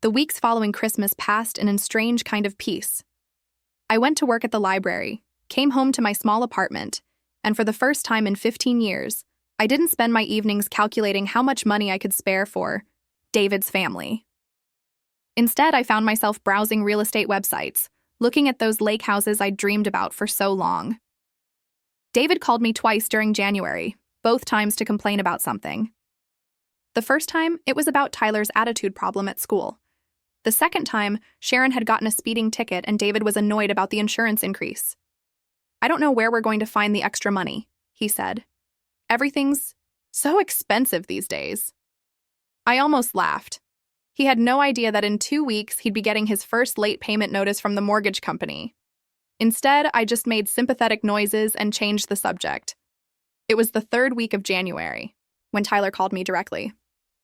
The weeks following Christmas passed in a strange kind of peace. I went to work at the library, came home to my small apartment, and for the first time in 15 years, I didn't spend my evenings calculating how much money I could spare for David's family. Instead, I found myself browsing real estate websites, looking at those lake houses I'd dreamed about for so long. David called me twice during January, both times to complain about something. The first time, it was about Tyler's attitude problem at school. The second time, Sharon had gotten a speeding ticket and David was annoyed about the insurance increase. "I don't know where we're going to find the extra money," he said. "Everything's so expensive these days." I almost laughed. He had no idea that in 2 weeks he'd be getting his first late payment notice from the mortgage company. Instead, I just made sympathetic noises and changed the subject. It was the third week of January, when Tyler called me directly.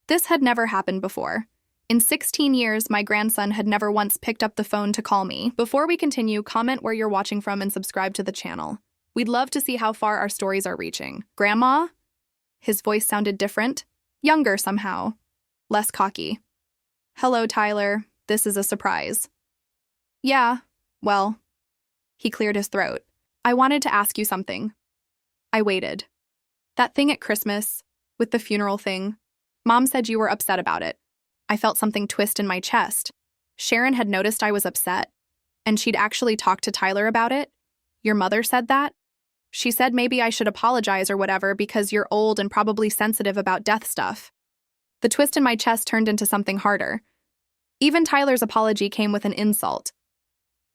This had never happened before. In 16 years, my grandson had never once picked up the phone to call me. Before we continue, comment where you're watching from and subscribe to the channel. We'd love to see how far our stories are reaching. "Grandma?" His voice sounded different, younger somehow, less cocky. "Hello, Tyler. This is a surprise." "Yeah, well." He cleared his throat. "I wanted to ask you something." I waited. "That thing at Christmas, with the funeral thing, Mom said you were upset about it." I felt something twist in my chest. Sharon had noticed I was upset, and she'd actually talked to Tyler about it. "Your mother said that?" "She said maybe I should apologize or whatever because you're old and probably sensitive about death stuff." The twist in my chest turned into something harder. Even Tyler's apology came with an insult.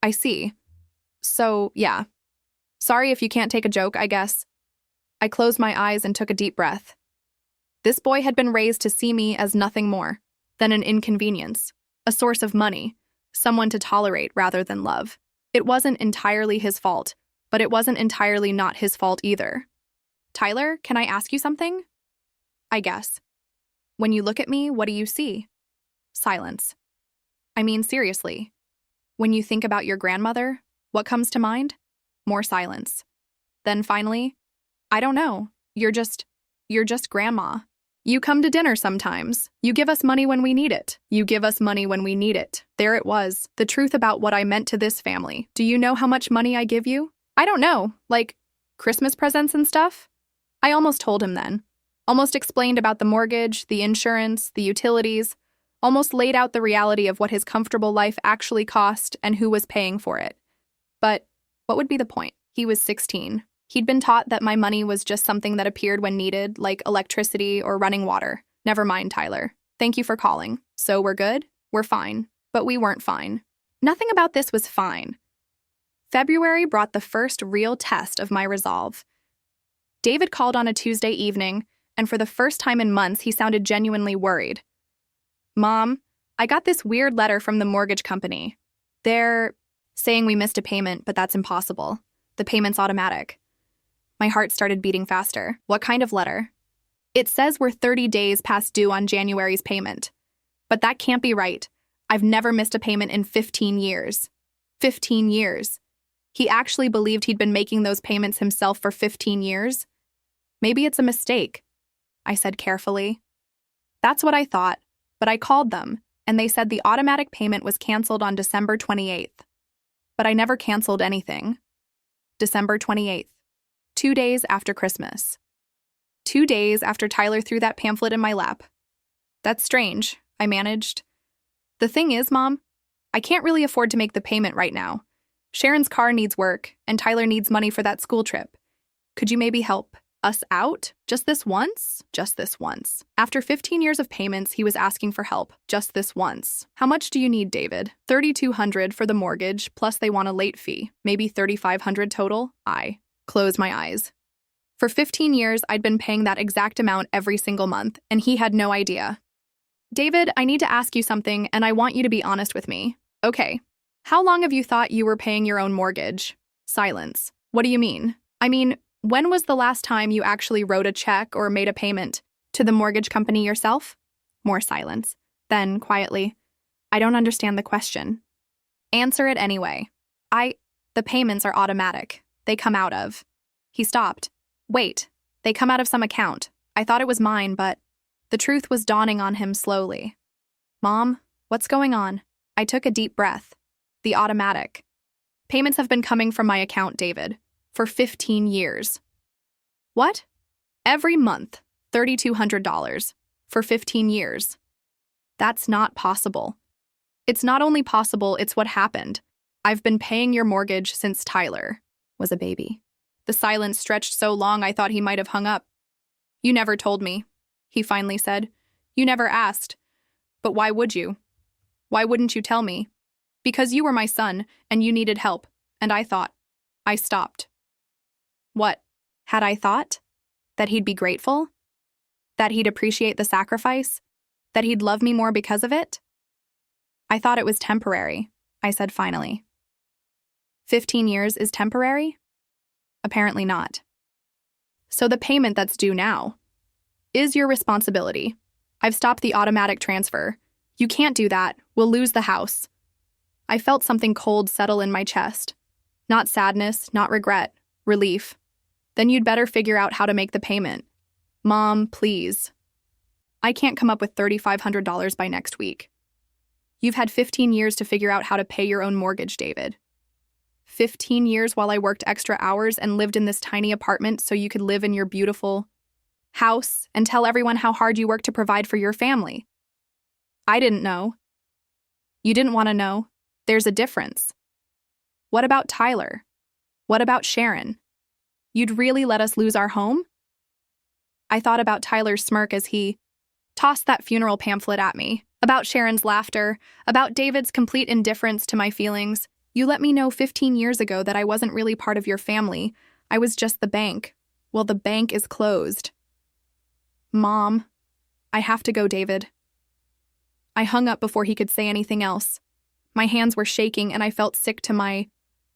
"I see. So, yeah. Sorry if you can't take a joke, I guess." I closed my eyes and took a deep breath. This boy had been raised to see me as nothing more than an inconvenience, a source of money, someone to tolerate rather than love. It wasn't entirely his fault, but it wasn't entirely not his fault either. "Tyler, can I ask you something?" "I guess." "When you look at me, what do you see?" "Silence." "I mean, seriously. When you think about your grandmother, what comes to mind?" "More silence." Then finally, "I don't know. You're just grandma. You come to dinner sometimes. You give us money when we need it. You give us money when we need it." There it was, the truth about what I meant to this family. "Do you know how much money I give you?" "I don't know, like Christmas presents and stuff?" I almost told him then. Almost explained about the mortgage, the insurance, the utilities. Almost laid out the reality of what his comfortable life actually cost and who was paying for it. But what would be the point? He was 16. He'd been taught that my money was just something that appeared when needed, like electricity or running water. "Never mind, Tyler. Thank you for calling. So we're good? We're fine." But we weren't fine. Nothing about this was fine. February brought the first real test of my resolve. David called on a Tuesday evening, and for the first time in months, he sounded genuinely worried. "Mom, I got this weird letter from the mortgage company. They're saying we missed a payment, but that's impossible. The payment's automatic." My heart started beating faster. "What kind of letter?" "It says we're 30 days past due on January's payment. But that can't be right. I've never missed a payment in 15 years. 15 years. He actually believed he'd been making those payments himself for 15 years? Maybe it's a mistake," I said carefully. "That's what I thought, but I called them, and they said the automatic payment was canceled on December 28th. But I never canceled anything. December 28th. 2 days after Christmas. 2 days after Tyler threw that pamphlet in my lap. "That's strange," I managed. "The thing is, Mom, I can't really afford to make the payment right now. Sharon's car needs work, and Tyler needs money for that school trip. Could you maybe help us out? Just this once? Just this once." After 15 years of payments, he was asking for help. Just this once. "How much do you need, David?" $3,200 for the mortgage, plus they want a late fee. Maybe $3,500 total? I closed my eyes. For 15 years, I'd been paying that exact amount every single month, and he had no idea. "David, I need to ask you something, and I want you to be honest with me." "Okay. How long have you thought you were paying your own mortgage?" Silence. "What do you mean?" "I mean, when was the last time you actually wrote a check or made a payment to the mortgage company yourself?" More silence. Then, quietly, "I don't understand the question." "Answer it anyway." The payments are automatic. They come out of." He stopped. "Wait, they come out of some account. I thought it was mine, but..." The truth was dawning on him slowly. "Mom, What's going on? I took a deep breath. The automatic. Payments have been coming from my account, David, for 15 years. What? Every month, $3,200 for 15 years. That's not possible. It's not only possible, it's what happened. I've been paying your mortgage since Tyler was a baby. The silence stretched so long I thought he might have hung up. You never told me, he finally said. You never asked. But why would you? Why wouldn't you tell me? Because you were my son, and you needed help, and I thought. I stopped. What? Had I thought? That he'd be grateful? That he'd appreciate the sacrifice? That he'd love me more because of it? I thought it was temporary, I said finally. 15 years is temporary? Apparently not. So the payment that's due now is your responsibility. I've stopped the automatic transfer. You can't do that. We'll lose the house. I felt something cold settle in my chest. Not sadness, not regret, relief. Then you'd better figure out how to make the payment. Mom, please. I can't come up with $3,500 by next week. You've had 15 years to figure out how to pay your own mortgage, David. 15 years while I worked extra hours and lived in this tiny apartment so you could live in your beautiful house and tell everyone how hard you worked to provide for your family. I didn't know. You didn't want to know. There's a difference. What about Tyler? What about Sharon? You'd really let us lose our home? I thought about Tyler's smirk as he tossed that funeral pamphlet at me, about Sharon's laughter, about David's complete indifference to my feelings. You let me know 15 years ago that I wasn't really part of your family. I was just the bank. Well, the bank is closed. Mom, I have to go, David. I hung up before he could say anything else. My hands were shaking and I felt sick to my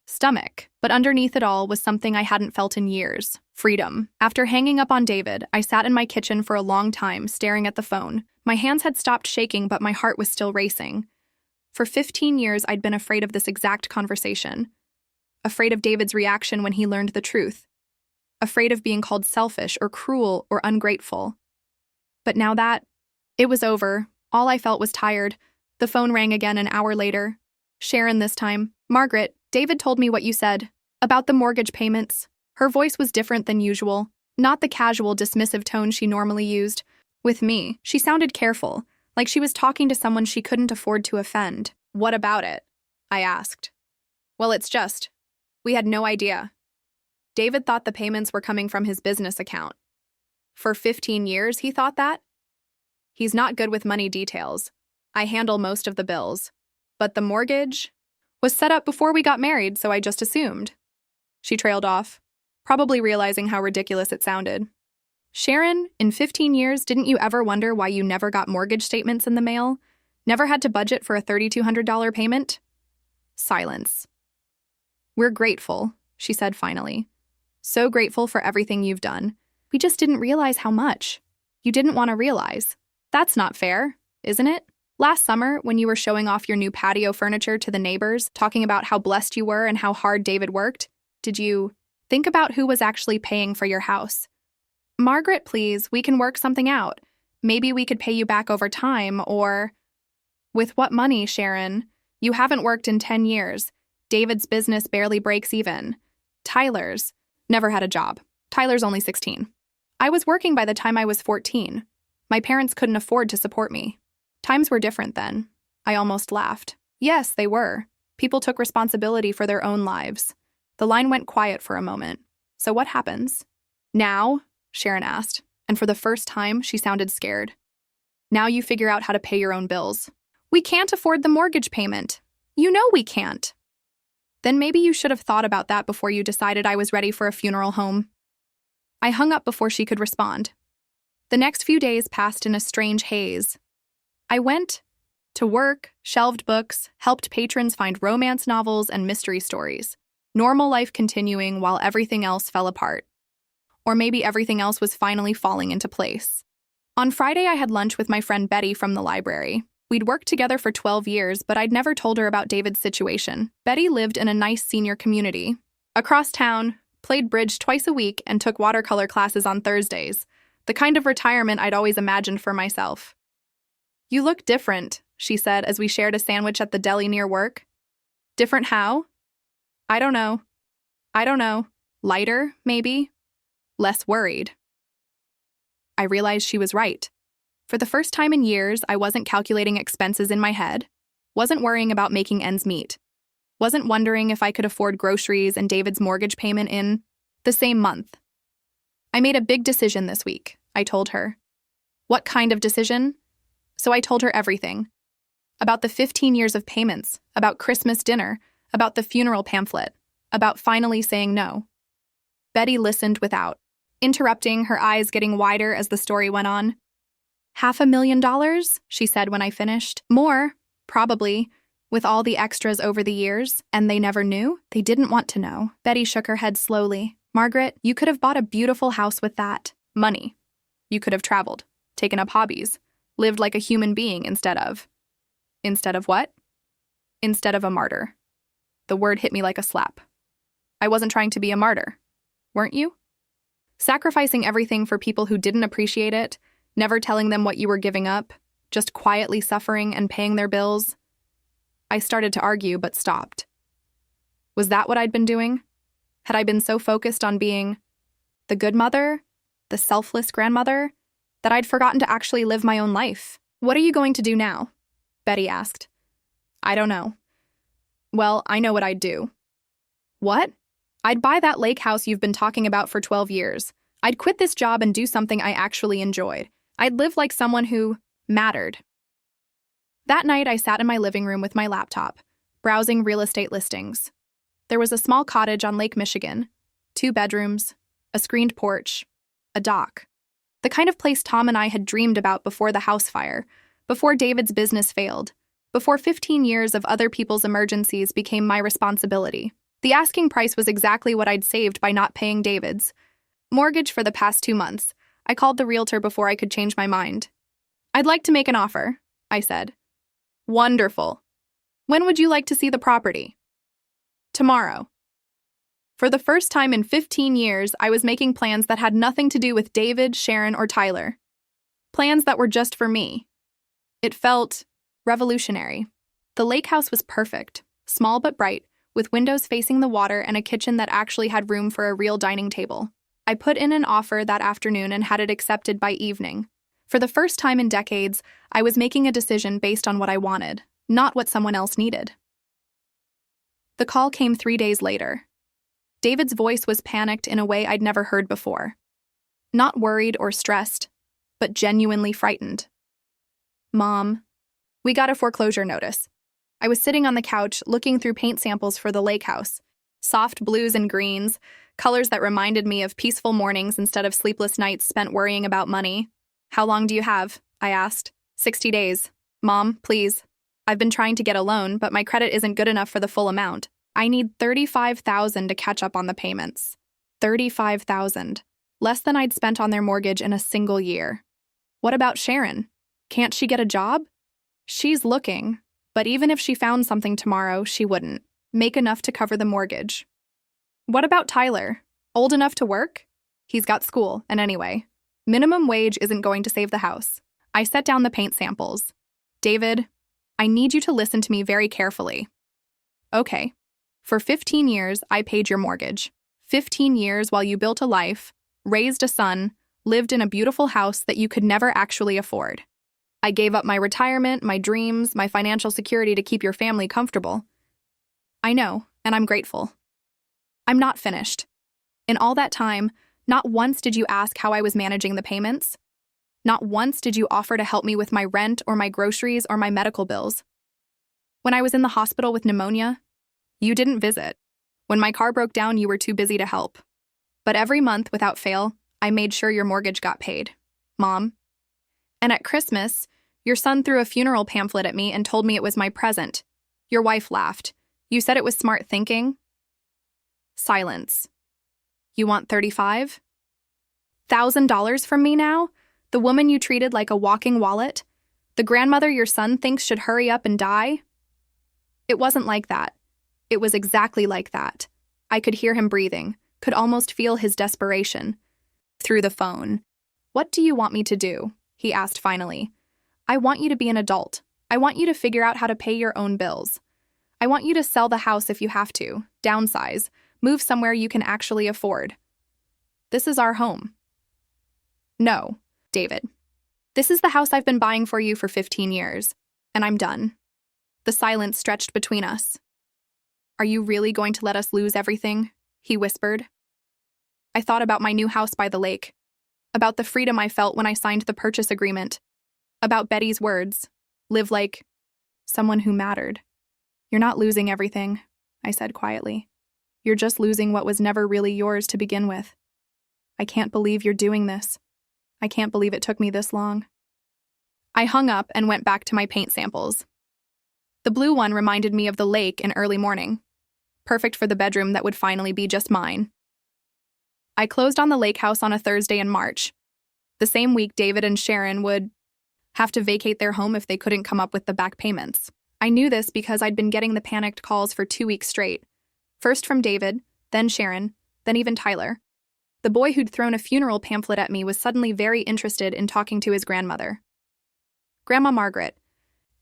stomach, but underneath it all was something I hadn't felt in years: freedom. After hanging up on David, I sat in my kitchen for a long time, staring at the phone. My hands had stopped shaking, but my heart was still racing. For 15 years, I'd been afraid of this exact conversation. Afraid of David's reaction when he learned the truth. Afraid of being called selfish or cruel or ungrateful. But now that it was over, all I felt was tired. The phone rang again an hour later. Sharon this time. Margaret, David told me what you said about the mortgage payments. Her voice was different than usual, not the casual, dismissive tone she normally used. With me, she sounded careful, like she was talking to someone she couldn't afford to offend. What about it? I asked. Well, it's just, we had no idea. David thought the payments were coming from his business account. For 15 years, he thought that? He's not good with money details. I handle most of the bills. But the mortgage was set up before we got married, so I just assumed. She trailed off, probably realizing how ridiculous it sounded. Sharon, in 15 years, didn't you ever wonder why you never got mortgage statements in the mail? Never had to budget for a $3,200 payment? Silence. We're grateful, she said finally. So grateful for everything you've done. We just didn't realize how much. You didn't want to realize. That's not fair, isn't it? Last summer, when you were showing off your new patio furniture to the neighbors, talking about how blessed you were and how hard David worked, did you think about who was actually paying for your house? Margaret, please, we can work something out. Maybe we could pay you back over time, or… With what money, Sharon? You haven't worked in 10 years. David's business barely breaks even. Tyler's never had a job. Tyler's only 16. I was working by the time I was 14. My parents couldn't afford to support me. Times were different then. I almost laughed. Yes, they were. People took responsibility for their own lives. The line went quiet for a moment. So what happens? Now? Sharon asked, and for the first time, she sounded scared. Now you figure out how to pay your own bills. We can't afford the mortgage payment. You know we can't. Then maybe you should have thought about that before you decided I was ready for a funeral home. I hung up before she could respond. The next few days passed in a strange haze. I went to work, shelved books, helped patrons find romance novels and mystery stories. Normal life continuing while everything else fell apart. Or maybe everything else was finally falling into place. On Friday, I had lunch with my friend Betty from the library. We'd worked together for 12 years, but I'd never told her about David's situation. Betty lived in a nice senior community. Across town, played bridge twice a week, and took watercolor classes on Thursdays. The kind of retirement I'd always imagined for myself. You look different, she said as we shared a sandwich at the deli near work. Different how? I don't know. I don't know. Lighter, maybe? Less worried. I realized she was right. For the first time in years, I wasn't calculating expenses in my head, wasn't worrying about making ends meet, wasn't wondering if I could afford groceries and David's mortgage payment in the same month. I made a big decision this week, I told her. What kind of decision? So I told her everything. About the 15 years of payments, about Christmas dinner, about the funeral pamphlet, about finally saying no. Betty listened without interrupting, her eyes getting wider as the story went on. $500,000, she said when I finished. More, probably, with all the extras over the years, and they never knew? They didn't want to know. Betty shook her head slowly. Margaret, you could have bought a beautiful house with that money. You could have traveled, taken up hobbies, lived like a human being instead of what? Instead of a martyr. The word hit me like a slap. I wasn't trying to be a martyr. Weren't you? Sacrificing everything for people who didn't appreciate it, never telling them what you were giving up, just quietly suffering and paying their bills. I started to argue, but stopped. Was that what I'd been doing? Had I been so focused on being the good mother, the selfless grandmother, that I'd forgotten to actually live my own life? What are you going to do now? Betty asked. I don't know. Well, I know what I'd do. What? I'd buy that lake house you've been talking about for 12 years. I'd quit this job and do something I actually enjoyed. I'd live like someone who mattered. That night, I sat in my living room with my laptop, browsing real estate listings. There was a small cottage on Lake Michigan, 2 bedrooms, a screened porch, a dock. The kind of place Tom and I had dreamed about before the house fire, before David's business failed, before 15 years of other people's emergencies became my responsibility. The asking price was exactly what I'd saved by not paying David's mortgage for the past 2 months. I called the realtor before I could change my mind. I'd like to make an offer, I said. Wonderful. When would you like to see the property? Tomorrow. For the first time in 15 years, I was making plans that had nothing to do with David, Sharon, or Tyler. Plans that were just for me. It felt revolutionary. The lake house was perfect, small but bright, with windows facing the water and a kitchen that actually had room for a real dining table. I put in an offer that afternoon and had it accepted by evening. For the first time in decades, I was making a decision based on what I wanted, not what someone else needed. The call came 3 days later. David's voice was panicked in a way I'd never heard before. Not worried or stressed, but genuinely frightened. Mom, we got a foreclosure notice. I was sitting on the couch looking through paint samples for the lake house. Soft blues and greens, colors that reminded me of peaceful mornings instead of sleepless nights spent worrying about money. How long do you have? I asked. 60 days. Mom, please. I've been trying to get a loan, but my credit isn't good enough for the full amount. I need $35,000 to catch up on the payments. $35,000. Less than I'd spent on their mortgage in a single year. What about Sharon? Can't she get a job? She's looking, but even if she found something tomorrow, she wouldn't make enough to cover the mortgage. What about Tyler? Old enough to work? He's got school, and anyway, minimum wage isn't going to save the house. I set down the paint samples. David, I need you to listen to me very carefully. Okay. For 15 years, I paid your mortgage. 15 years while you built a life, raised a son, lived in a beautiful house that you could never actually afford. I gave up my retirement, my dreams, my financial security to keep your family comfortable. I know, and I'm grateful. I'm not finished. In all that time, not once did you ask how I was managing the payments. Not once did you offer to help me with my rent or my groceries or my medical bills. When I was in the hospital with pneumonia, you didn't visit. When my car broke down, you were too busy to help. But every month, without fail, I made sure your mortgage got paid. Mom. And at Christmas, your son threw a funeral pamphlet at me and told me it was my present. Your wife laughed. You said it was smart thinking. Silence. You want $35,000 from me now? The woman you treated like a walking wallet? The grandmother your son thinks should hurry up and die? It wasn't like that. It was exactly like that. I could hear him breathing, could almost feel his desperation. Through the phone. What do you want me to do? He asked finally. I want you to be an adult. I want you to figure out how to pay your own bills. I want you to sell the house if you have to, downsize, move somewhere you can actually afford. This is our home." "No, David. This is the house I've been buying for you for 15 years, and I'm done." The silence stretched between us. "Are you really going to let us lose everything?" he whispered. I thought about my new house by the lake, about the freedom I felt when I signed the purchase agreement, about Betty's words, "Live like someone who mattered." "You're not losing everything," I said quietly. "You're just losing what was never really yours to begin with. I can't believe you're doing this. I can't believe it took me this long." I hung up and went back to my paint samples. The blue one reminded me of the lake in early morning, perfect for the bedroom that would finally be just mine. I closed on the lake house on a Thursday in March, the same week David and Sharon would have to vacate their home if they couldn't come up with the back payments. I knew this because I'd been getting the panicked calls for 2 weeks straight, first from David, then Sharon, then even Tyler. The boy who'd thrown a funeral pamphlet at me was suddenly very interested in talking to his grandmother. "Grandma Margaret,"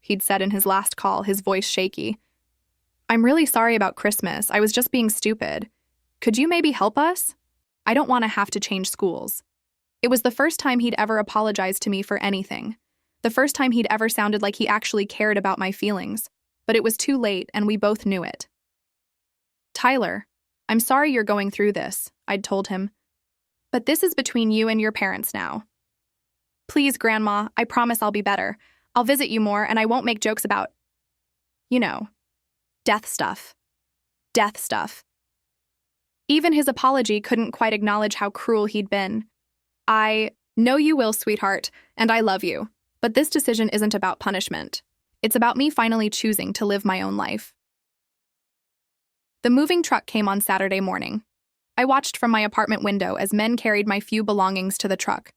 he'd said in his last call, his voice shaky. "I'm really sorry about Christmas. I was just being stupid. Could you maybe help us? I don't want to have to change schools." It was the first time he'd ever apologized to me for anything. The first time he'd ever sounded like he actually cared about my feelings. But it was too late, and we both knew it. "Tyler, I'm sorry you're going through this," I'd told him. "But this is between you and your parents now. Please, Grandma, I promise I'll be better. I'll visit you more, and I won't make jokes about, you know, death stuff. Death stuff." Even his apology couldn't quite acknowledge how cruel he'd been. "I know you will, sweetheart, and I love you. But this decision isn't about punishment. It's about me finally choosing to live my own life." The moving truck came on Saturday morning. I watched from my apartment window as men carried my few belongings to the truck.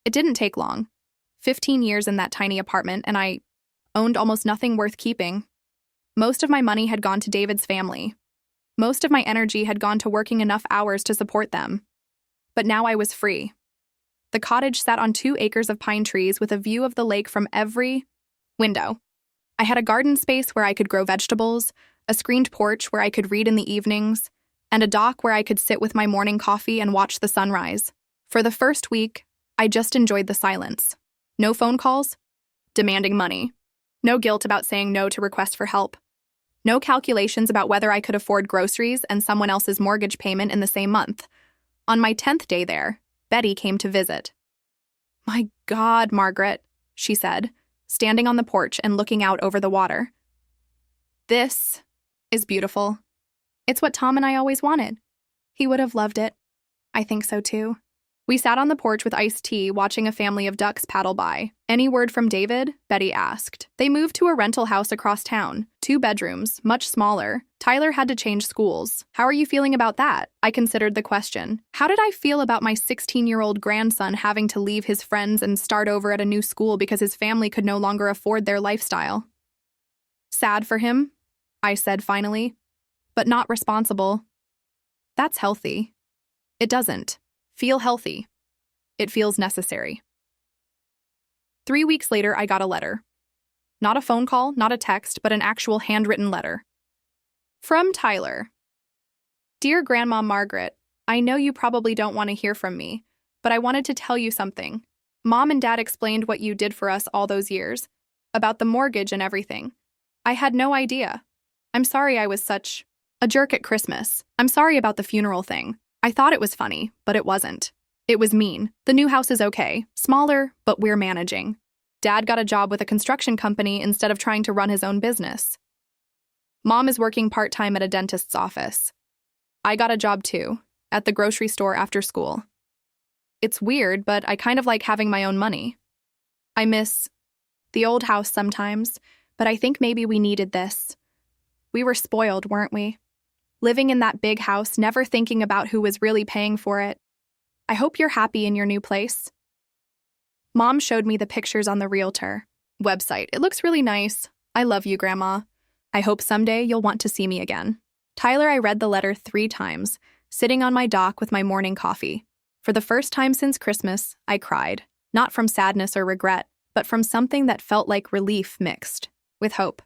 It didn't take long. 15 years in that tiny apartment, and I owned almost nothing worth keeping. Most of my money had gone to David's family. Most of my energy had gone to working enough hours to support them. But now I was free. The cottage sat on 2 acres of pine trees with a view of the lake from every window. I had a garden space where I could grow vegetables, a screened porch where I could read in the evenings, and a dock where I could sit with my morning coffee and watch the sunrise. For the first week, I just enjoyed the silence. No phone calls, demanding money. No guilt about saying no to requests for help. No calculations about whether I could afford groceries and someone else's mortgage payment in the same month. On my 10th day there, Betty came to visit. "My God, Margaret," she said, standing on the porch and looking out over the water. "This is beautiful. It's what Tom and I always wanted. He would have loved it. I think so too." We sat on the porch with iced tea, watching a family of ducks paddle by. "Any word from David?" Betty asked. "They moved to a rental house across town. 2 bedrooms, much smaller. Tyler had to change schools. How are you feeling about that?" I considered the question. How did I feel about my 16-year-old grandson having to leave his friends and start over at a new school because his family could no longer afford their lifestyle? "Sad for him," I said finally, "but not responsible." That's healthy. It doesn't feel healthy. It feels necessary. 3 weeks later, I got a letter. Not a phone call, not a text, but an actual handwritten letter. From Tyler. "Dear Grandma Margaret, I know you probably don't want to hear from me, but I wanted to tell you something. Mom and Dad explained what you did for us all those years, about the mortgage and everything. I had no idea. I'm sorry I was such a jerk at Christmas. I'm sorry about the funeral thing. I thought it was funny, but it wasn't. It was mean. The new house is okay. Smaller, but we're managing. Dad got a job with a construction company instead of trying to run his own business. Mom is working part-time at a dentist's office. I got a job too, at the grocery store after school. It's weird, but I kind of like having my own money. I miss the old house sometimes, but I think maybe we needed this. We were spoiled, weren't we? Living in that big house, never thinking about who was really paying for it. I hope you're happy in your new place." Mom showed me the pictures on the Realtor website. "It looks really nice. I love you, Grandma. I hope someday you'll want to see me again." Tyler, I read the letter 3 times, sitting on my dock with my morning coffee. For the first time since Christmas, I cried. Not from sadness or regret, but from something that felt like relief mixed with hope.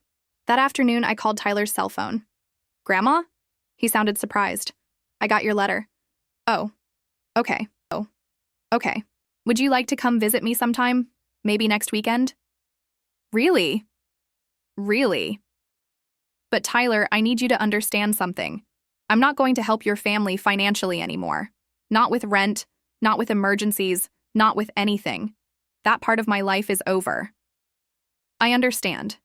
That afternoon, I called Tyler's cell phone. "Grandma?" He sounded surprised. "I got your letter." "Oh, okay. Oh, okay. Would you like to come visit me sometime? Maybe next weekend?" "Really? Really? But Tyler, I need you to understand something. I'm not going to help your family financially anymore. Not with rent, not with emergencies, not with anything. That part of my life is over." "I understand.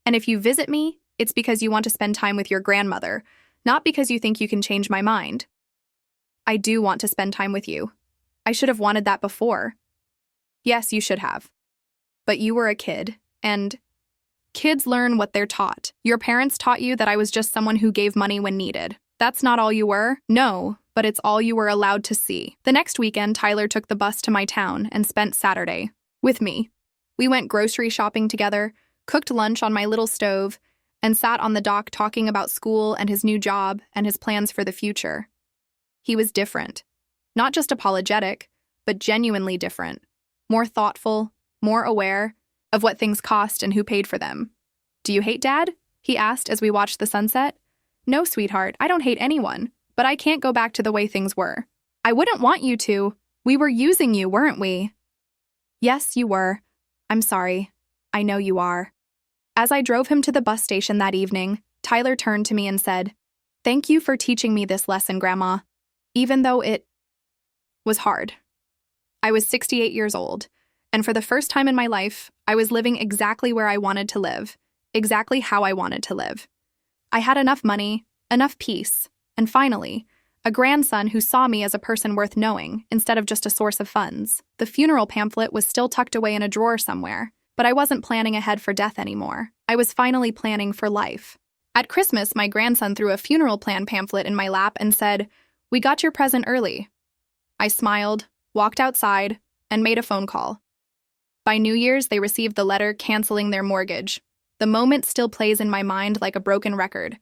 And if you visit me, it's because you want to spend time with your grandmother, not because you think you can change my mind." "I do want to spend time with you. I should have wanted that before." "Yes, you should have. But you were a kid, and kids learn what they're taught. Your parents taught you that I was just someone who gave money when needed. That's not all you were? No, but it's all you were allowed to see." The next weekend, Tyler took the bus to my town and spent Saturday with me. We went grocery shopping together, cooked lunch on my little stove, and sat on the dock talking about school and his new job and his plans for the future. He was different. Not just apologetic, but genuinely different. More thoughtful, more aware of what things cost and who paid for them. "Do you hate Dad?" he asked as we watched the sunset. "No, sweetheart, I don't hate anyone, but I can't go back to the way things were." "I wouldn't want you to. We were using you, weren't we?" "Yes, you were. I'm sorry. I know you are." As I drove him to the bus station that evening, Tyler turned to me and said, "Thank you for teaching me this lesson, Grandma, even though it was hard." I was 68 years old, and for the first time in my life, I was living exactly where I wanted to live, exactly how I wanted to live. I had enough money, enough peace, and finally, a grandson who saw me as a person worth knowing instead of just a source of funds. The funeral pamphlet was still tucked away in a drawer somewhere, but I wasn't planning ahead for death anymore. I was finally planning for life. At Christmas, my grandson threw a funeral plan pamphlet in my lap and said, "We got your present early." I smiled, walked outside, and made a phone call. By New Year's, they received the letter canceling their mortgage. The moment still plays in my mind like a broken record.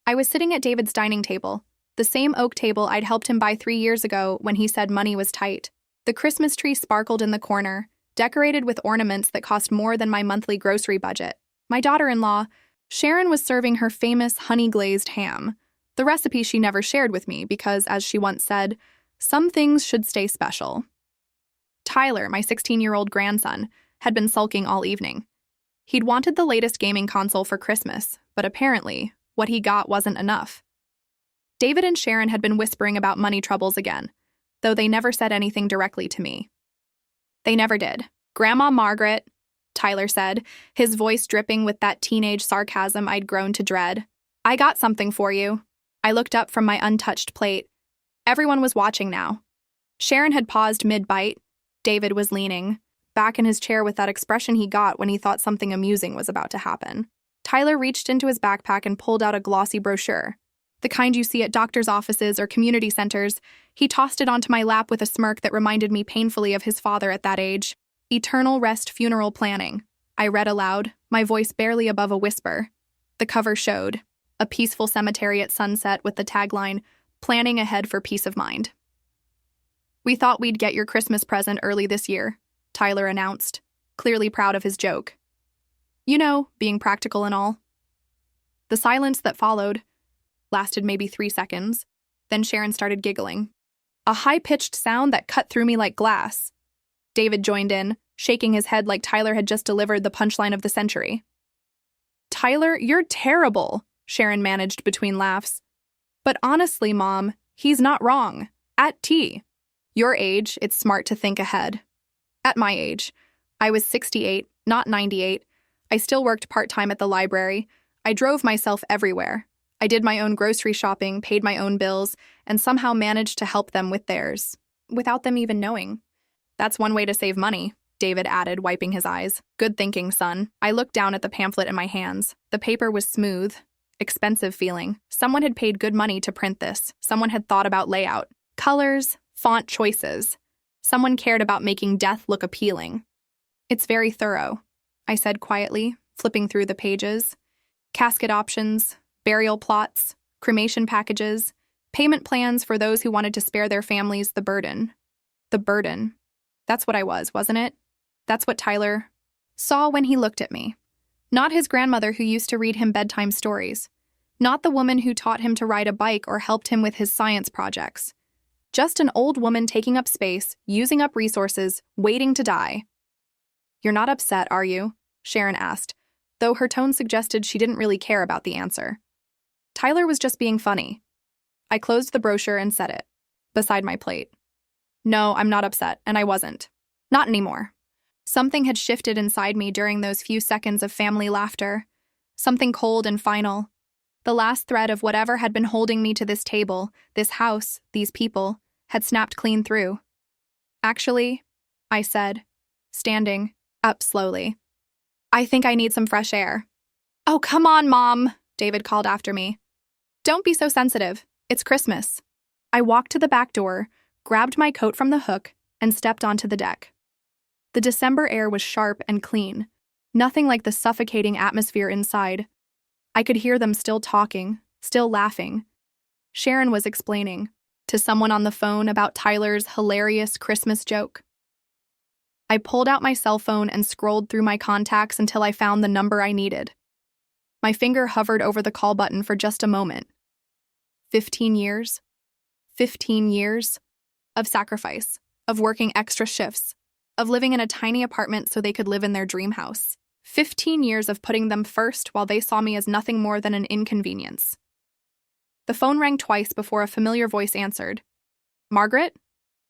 I was sitting at David's dining table, the same oak table I'd helped him buy 3 years ago when he said money was tight. The Christmas tree sparkled in the corner, decorated with ornaments that cost more than my monthly grocery budget. My daughter-in-law, Sharon, was serving her famous honey-glazed ham, the recipe she never shared with me because, as she once said, some things should stay special. Tyler, my 16-year-old grandson, had been sulking all evening. He'd wanted the latest gaming console for Christmas, but apparently, what he got wasn't enough. David and Sharon had been whispering about money troubles again, though they never said anything directly to me. They never did. "Grandma Margaret," Tyler said, his voice dripping with that teenage sarcasm I'd grown to dread, "I got something for you." I looked up from my untouched plate. Everyone was watching now. Sharon had paused mid-bite. David was leaning, back in his chair with that expression he got when he thought something amusing was about to happen. Tyler reached into his backpack and pulled out a glossy brochure. The kind you see at doctor's offices or community centers. He tossed it onto my lap with a smirk that reminded me painfully of his father at that age. "Eternal Rest Funeral Planning," I read aloud, my voice barely above a whisper. The cover showed a peaceful cemetery at sunset with the tagline, "Planning ahead for peace of mind." "We thought we'd get your Christmas present early this year," Tyler announced, clearly proud of his joke. "You know, being practical and all." The silence that followed lasted maybe 3 seconds. Then Sharon started giggling. A high-pitched sound that cut through me like glass. David joined in, shaking his head like Tyler had just delivered the punchline of the century. "Tyler, you're terrible," Sharon managed between laughs. "But honestly, Mom, he's not wrong. At T. Your age, it's smart to think ahead." At my age, I was 68, not 98. I still worked part-time at the library. I drove myself everywhere. I did my own grocery shopping, paid my own bills, and somehow managed to help them with theirs, without them even knowing. "That's one way to save money," David added, wiping his eyes. "Good thinking, son." I looked down at the pamphlet in my hands. The paper was smooth, expensive feeling. Someone had paid good money to print this. Someone had thought about layout, colors, font choices. Someone cared about making death look appealing. "It's very thorough," I said quietly, flipping through the pages. Casket options, burial plots, cremation packages, payment plans for those who wanted to spare their families the burden. The burden. That's what I was, wasn't it? That's what Tyler, saw when he looked at me. Not his grandmother who used to read him bedtime stories. Not the woman who taught him to ride a bike or helped him with his science projects. Just an old woman taking up space, using up resources, waiting to die. "You're not upset, are you?" Sharon asked, though her tone suggested she didn't really care about the answer. Tyler was just being funny. I closed the brochure and set it beside my plate. No, I'm not upset, and I wasn't. Not anymore. Something had shifted inside me during those few seconds of family laughter. Something cold and final. The last thread of whatever had been holding me to this table, this house, these people, had snapped clean through. "Actually," I said, standing up slowly, "I think I need some fresh air." "Oh, come on, Mom," David called after me. "Don't be so sensitive. It's Christmas." I walked to the back door, grabbed my coat from the hook, and stepped onto the deck. The December air was sharp and clean, nothing like the suffocating atmosphere inside. I could hear them still talking, still laughing. Sharon was explaining to someone on the phone about Tyler's hilarious Christmas joke. I pulled out my cell phone and scrolled through my contacts until I found the number I needed. My finger hovered over the call button for just a moment. 15 years. 15 years of sacrifice, of working extra shifts, of living in a tiny apartment so they could live in their dream house. 15 years of putting them first while they saw me as nothing more than an inconvenience. The phone rang twice before a familiar voice answered. "Margaret?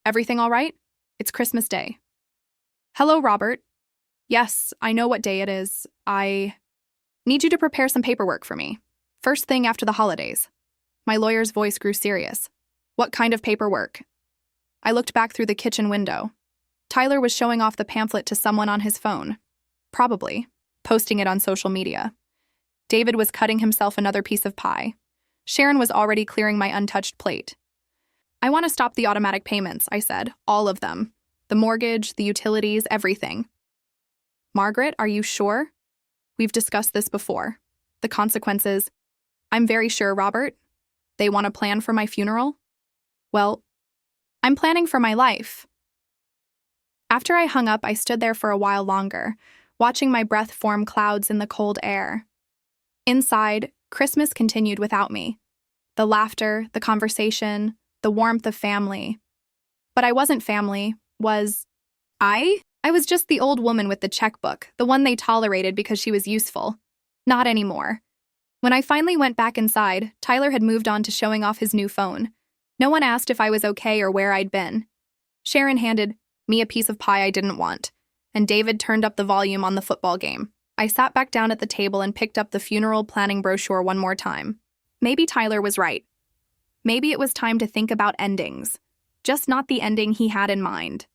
Everything all right? It's Christmas Day." "Hello, Robert. Yes, I know what day it is. I need you to prepare some paperwork for me. First thing after the holidays." My lawyer's voice grew serious. "What kind of paperwork?" I looked back through the kitchen window. Tyler was showing off the pamphlet to someone on his phone. Probably posting it on social media. David was cutting himself another piece of pie. Sharon was already clearing my untouched plate. "I want to stop the automatic payments," I said. "All of them. The mortgage, the utilities, everything." "Margaret, are you sure? We've discussed this before. The consequences." "I'm very sure, Robert. They want a plan for my funeral?" "Well, I'm planning for my life." After I hung up, I stood there for a while longer, watching my breath form clouds in the cold air. Inside, Christmas continued without me. The laughter, the conversation, the warmth of family. But I wasn't family, was I? I was just the old woman with the checkbook, the one they tolerated because she was useful. Not anymore. When I finally went back inside, Tyler had moved on to showing off his new phone. No one asked if I was okay or where I'd been. Sharon handed me a piece of pie I didn't want, and David turned up the volume on the football game. I sat back down at the table and picked up the funeral planning brochure one more time. Maybe Tyler was right. Maybe it was time to think about endings, just not the ending he had in mind.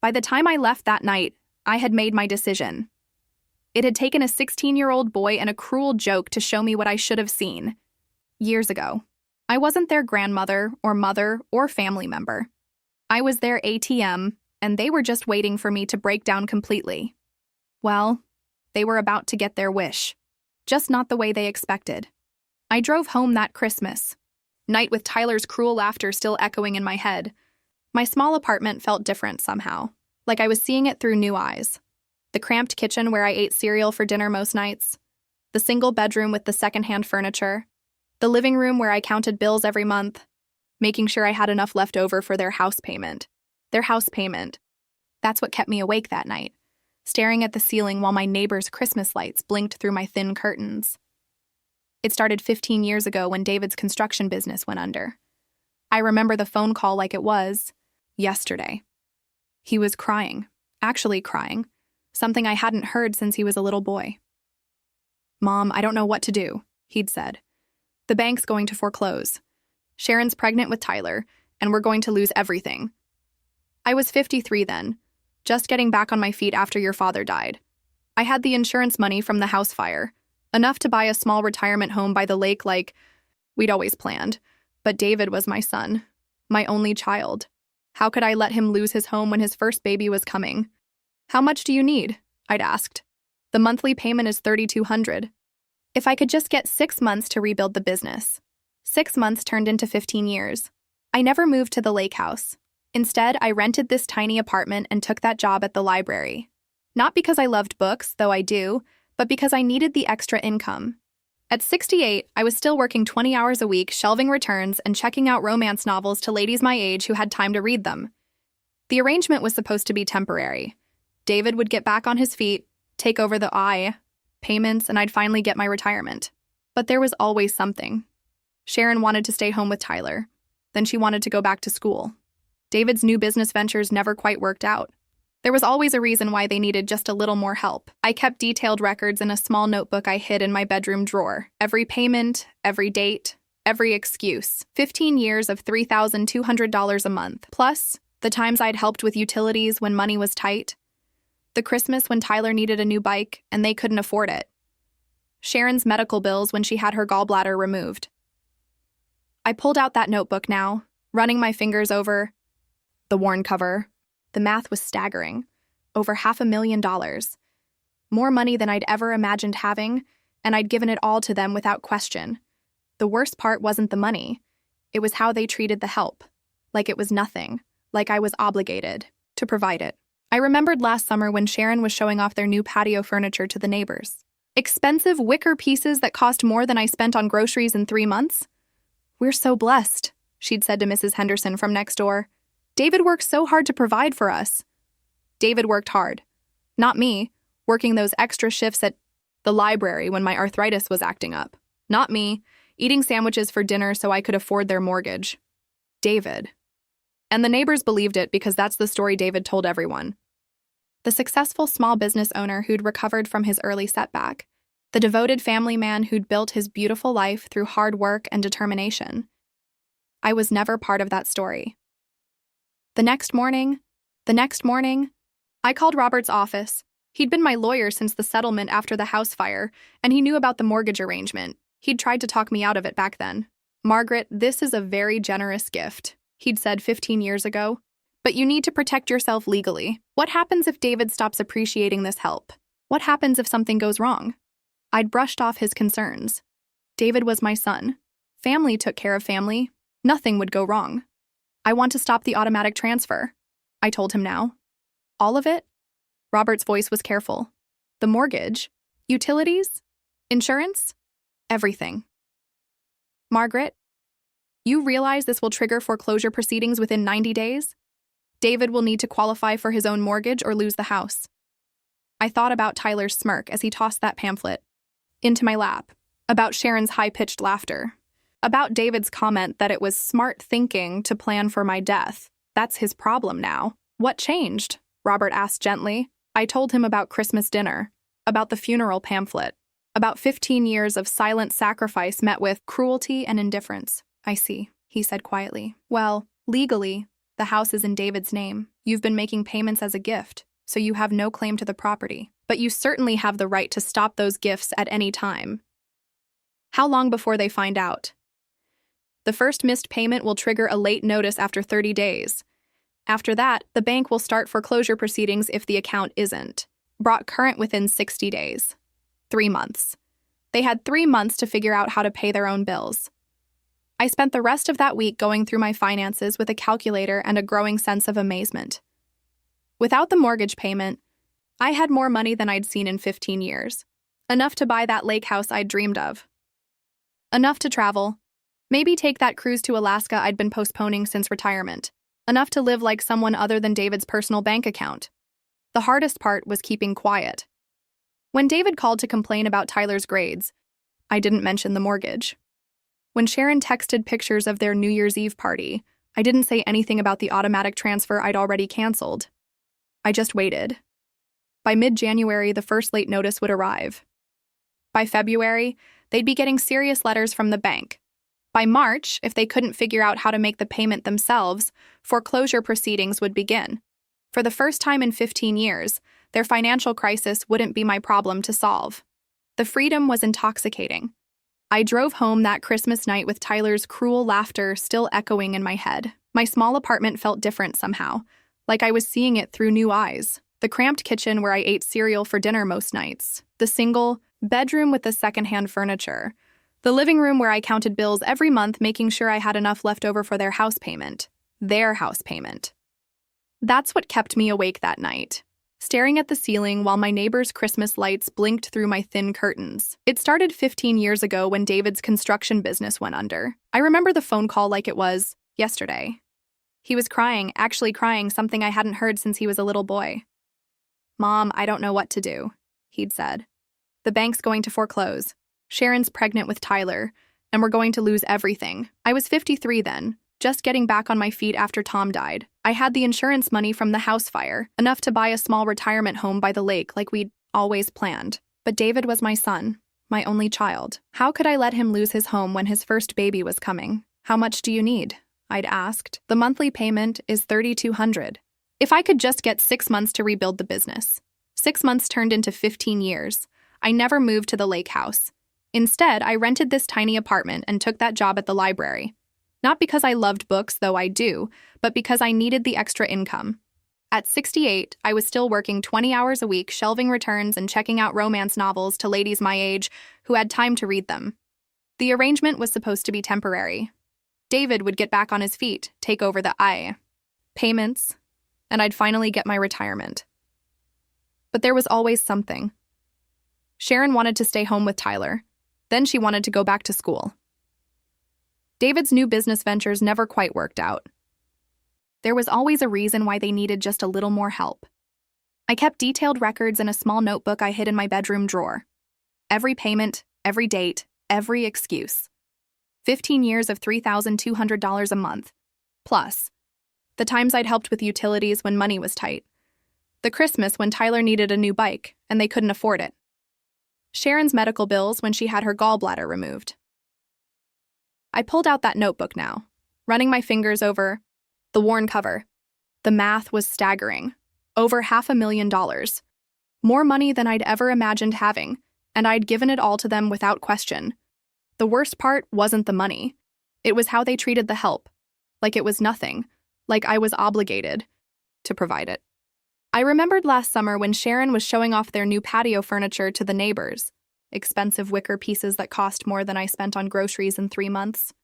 By the time I left that night, I had made my decision. It had taken a 16-year-old boy and a cruel joke to show me what I should have seen. Years ago, I wasn't their grandmother or mother or family member. I was their ATM, and they were just waiting for me to break down completely. Well, they were about to get their wish, just not the way they expected. I drove home that Christmas, night with Tyler's cruel laughter still echoing in my head. My small apartment felt different somehow, like I was seeing it through new eyes. The cramped kitchen where I ate cereal for dinner most nights, the single bedroom with the secondhand furniture, the living room where I counted bills every month, making sure I had enough left over for their house payment. Their house payment. That's what kept me awake that night, staring at the ceiling while my neighbor's Christmas lights blinked through my thin curtains. It started 15 years ago when David's construction business went under. I remember the phone call like it was yesterday. He was crying, actually crying, something I hadn't heard since he was a little boy. "Mom, I don't know what to do," he'd said. "The bank's going to foreclose. Sharon's pregnant with Tyler, and we're going to lose everything." I was 53 then, just getting back on my feet after your father died. I had the insurance money from the house fire, enough to buy a small retirement home by the lake like we'd always planned. But David was my son, my only child. How could I let him lose his home when his first baby was coming? "How much do you need?" I'd asked. "The monthly payment is $3,200. If I could just get 6 months to rebuild the business." 6 months turned into 15 years. I never moved to the lake house. Instead, I rented this tiny apartment and took that job at the library. Not because I loved books, though I do, but because I needed the extra income. At 68, I was still working 20 hours a week, shelving returns and checking out romance novels to ladies my age who had time to read them. The arrangement was supposed to be temporary. David would get back on his feet, take over the payments, and I'd finally get my retirement. But there was always something. Sharon wanted to stay home with Tyler. Then she wanted to go back to school. David's new business ventures never quite worked out. There was always a reason why they needed just a little more help. I kept detailed records in a small notebook I hid in my bedroom drawer. Every payment, every date, every excuse. 15 years of $3,200 a month. Plus, the times I'd helped with utilities when money was tight. The Christmas when Tyler needed a new bike and they couldn't afford it. Sharon's medical bills when she had her gallbladder removed. I pulled out that notebook now, running my fingers over the worn cover. The math was staggering. Over $500,000. More money than I'd ever imagined having, and I'd given it all to them without question. The worst part wasn't the money. It was how they treated the help. Like it was nothing. Like I was obligated to provide it. I remembered last summer when Sharon was showing off their new patio furniture to the neighbors. Expensive wicker pieces that cost more than I spent on groceries in 3 months? "We're so blessed," she'd said to Mrs. Henderson from next door. "David worked so hard to provide for us." David worked hard. Not me, working those extra shifts at the library when my arthritis was acting up. Not me, eating sandwiches for dinner so I could afford their mortgage. David. And the neighbors believed it because that's the story David told everyone. The successful small business owner who'd recovered from his early setback. The devoted family man who'd built his beautiful life through hard work and determination. I was never part of that story. The next morning, I called Robert's office. He'd been my lawyer since the settlement after the house fire, and he knew about the mortgage arrangement. He'd tried to talk me out of it back then. "Margaret, this is a very generous gift," he'd said 15 years ago. "But you need to protect yourself legally. What happens if David stops appreciating this help? What happens if something goes wrong?" I'd brushed off his concerns. David was my son. Family took care of family. Nothing would go wrong. "I want to stop the automatic transfer," I told him now. "All of it?" Robert's voice was careful. "The mortgage? Utilities? Insurance? Everything." "Margaret, you realize this will trigger foreclosure proceedings within 90 days? David will need to qualify for his own mortgage or lose the house." I thought about Tyler's smirk as he tossed that pamphlet into my lap, about Sharon's high-pitched laughter, about David's comment that it was smart thinking to plan for my death. That's his problem now. "What changed?" Robert asked gently. I told him about Christmas dinner, about the funeral pamphlet, about 15 years of silent sacrifice met with cruelty and indifference. "I see," he said quietly. "Well, legally, the house is in David's name. You've been making payments as a gift, so you have no claim to the property. But you certainly have the right to stop those gifts at any time." "How long before they find out?" "The first missed payment will trigger a late notice after 30 days. After that, the bank will start foreclosure proceedings if the account isn't brought current within 60 days. 3 months. They had 3 months to figure out how to pay their own bills. I spent the rest of that week going through my finances with a calculator and a growing sense of amazement. Without the mortgage payment, I had more money than I'd seen in 15 years. Enough to buy that lake house I'd dreamed of. Enough to travel. Maybe take that cruise to Alaska I'd been postponing since retirement. Enough to live like someone other than David's personal bank account. The hardest part was keeping quiet. When David called to complain about Tyler's grades, I didn't mention the mortgage. When Sharon texted pictures of their New Year's Eve party, I didn't say anything about the automatic transfer I'd already canceled. I just waited. By mid-January, the first late notice would arrive. By February, they'd be getting serious letters from the bank. By March, if they couldn't figure out how to make the payment themselves, foreclosure proceedings would begin. For the first time in 15 years, their financial crisis wouldn't be my problem to solve. The freedom was intoxicating. I drove home that Christmas night with Tyler's cruel laughter still echoing in my head. My small apartment felt different somehow, like I was seeing it through new eyes. The cramped kitchen where I ate cereal for dinner most nights. The single bedroom with the secondhand furniture. The living room where I counted bills every month, making sure I had enough left over for their house payment. Their house payment. That's what kept me awake that night. staring at the ceiling while my neighbor's Christmas lights blinked through my thin curtains. It started 15 years ago when David's construction business went under. I remember the phone call like it was yesterday. He was crying, actually crying, something I hadn't heard since he was a little boy. "Mom, I don't know what to do," he'd said. "The bank's going to foreclose. Sharon's pregnant with Tyler, and we're going to lose everything." I was 53 then, just getting back on my feet after Tom died. I had the insurance money from the house fire, enough to buy a small retirement home by the lake like we'd always planned. But David was my son, my only child. How could I let him lose his home when his first baby was coming? "How much do you need?" I'd asked. "The monthly payment is $3,200. If I could just get 6 months to rebuild the business." 6 months turned into 15 years. I never moved to the lake house. Instead, I rented this tiny apartment and took that job at the library. Not because I loved books, though I do, but because I needed the extra income. At 68, I was still working 20 hours a week, shelving returns and checking out romance novels to ladies my age who had time to read them. The arrangement was supposed to be temporary. David would get back on his feet, take over the payments, and I'd finally get my retirement. But there was always something. Sharon wanted to stay home with Tyler. Then she wanted to go back to school. David's new business ventures never quite worked out. There was always a reason why they needed just a little more help. I kept detailed records in a small notebook I hid in my bedroom drawer. Every payment, every date, every excuse. 15 years of $3,200 a month. Plus, the times I'd helped with utilities when money was tight. The Christmas when Tyler needed a new bike and they couldn't afford it. Sharon's medical bills when she had her gallbladder removed. I pulled out that notebook now, running my fingers over the worn cover. The math was staggering. Over $500,000. More money than I'd ever imagined having, and I'd given it all to them without question. The worst part wasn't the money. It was how they treated the help. Like it was nothing. Like I was obligated to provide it. I remembered last summer when Sharon was showing off their new patio furniture to the neighbors. Expensive wicker pieces that cost more than I spent on groceries in 3 months.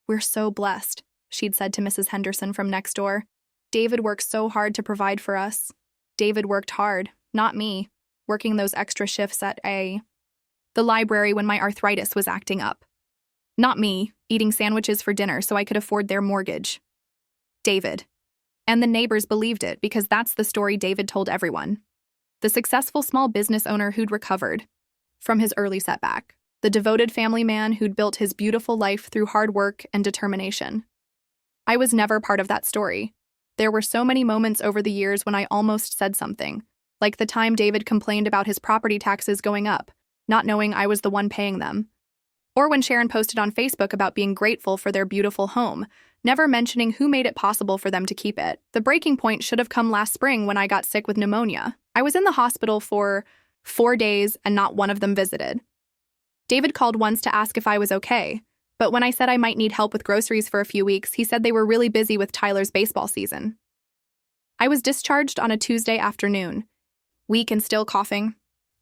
"We're so blessed," she'd said to Mrs. Henderson from next door. "David worked so hard to provide for us. David worked hard, not me, working those extra shifts at the library when my arthritis was acting up. Not me, eating sandwiches for dinner so I could afford their mortgage. David." And the neighbors believed it because that's the story David told everyone. The successful small business owner who'd recovered from his early setback. The devoted family man who'd built his beautiful life through hard work and determination. I was never part of that story. There were so many moments over the years when I almost said something, like the time David complained about his property taxes going up, not knowing I was the one paying them. Or when Sharon posted on Facebook about being grateful for their beautiful home, never mentioning who made it possible for them to keep it. The breaking point should have come last spring when I got sick with pneumonia. I was in the hospital for 4 days and not one of them visited. David called once to ask if I was okay, but when I said I might need help with groceries for a few weeks, he said they were really busy with Tyler's baseball season. I was discharged on a Tuesday afternoon, weak and still coughing.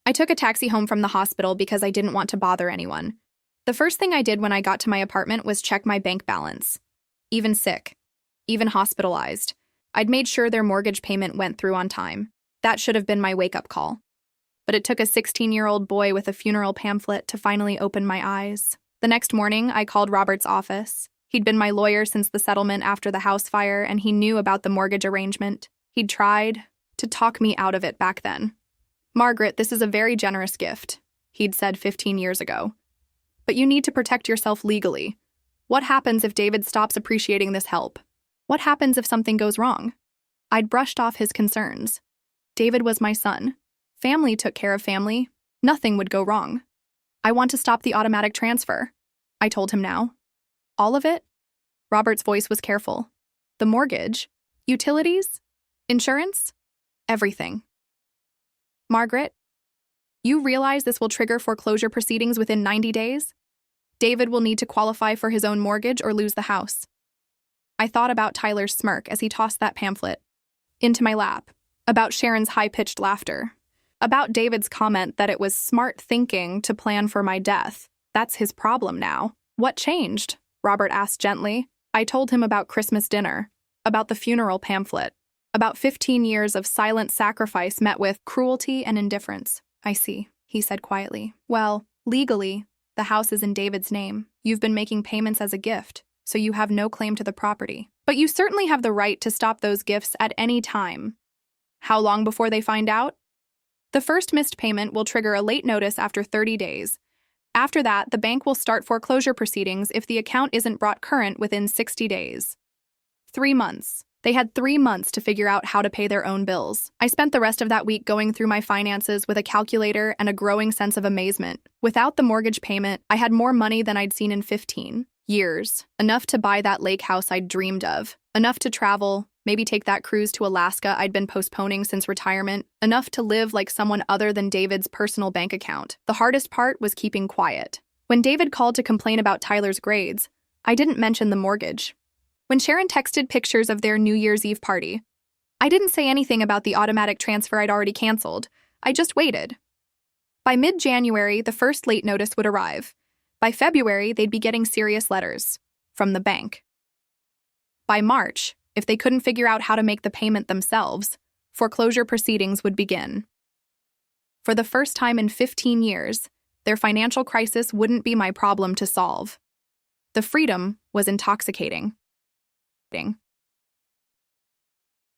I took a taxi home from the hospital because I didn't want to bother anyone. The first thing I did when I got to my apartment was check my bank balance. Even sick, even hospitalized, I'd made sure their mortgage payment went through on time. That should have been my wake-up call. But it took a 16-year-old boy with a funeral pamphlet to finally open my eyes. The next morning, I called Robert's office. He'd been my lawyer since the settlement after the house fire, and he knew about the mortgage arrangement. He'd tried to talk me out of it back then. "Margaret, this is a very generous gift," he'd said 15 years ago. "But you need to protect yourself legally. What happens if David stops appreciating this help? What happens if something goes wrong?" I'd brushed off his concerns. David was my son. Family took care of family. Nothing would go wrong. "I want to stop the automatic transfer," I told him now. "All of it?" Robert's voice was careful. "The mortgage? Utilities? Insurance? Everything." "Margaret, you realize this will trigger foreclosure proceedings within 90 days? David will need to qualify for his own mortgage or lose the house." I thought about Tyler's smirk as he tossed that pamphlet into my lap, about Sharon's high-pitched laughter, about David's comment that it was smart thinking to plan for my death. That's his problem now. "What changed?" Robert asked gently. I told him about Christmas dinner, about the funeral pamphlet, About 15 years of silent sacrifice met with cruelty and indifference. I see, he said quietly. Well, legally, the house is in David's name. You've been making payments as a gift, so you have no claim to the property. But you certainly have the right to stop those gifts at any time. How long before they find out? The first missed payment will trigger a late notice after 30 days. After that, the bank will start foreclosure proceedings if the account isn't brought current within 60 days. 3 months. They had 3 months to figure out how to pay their own bills. I spent the rest of that week going through my finances with a calculator and a growing sense of amazement. Without the mortgage payment, I had more money than I'd seen in 15 years. Enough to buy that lake house I'd dreamed of. Enough to travel, maybe take that cruise to Alaska I'd been postponing since retirement. Enough to live like someone other than David's personal bank account. The hardest part was keeping quiet. When David called to complain about Tyler's grades, I didn't mention the mortgage. When Sharon texted pictures of their New Year's Eve party, I didn't say anything about the automatic transfer I'd already canceled. I just waited. By mid-January, the first late notice would arrive. By February, they'd be getting serious letters from the bank. By March, if they couldn't figure out how to make the payment themselves, foreclosure proceedings would begin. For the first time in 15 years, their financial crisis wouldn't be my problem to solve. The freedom was intoxicating.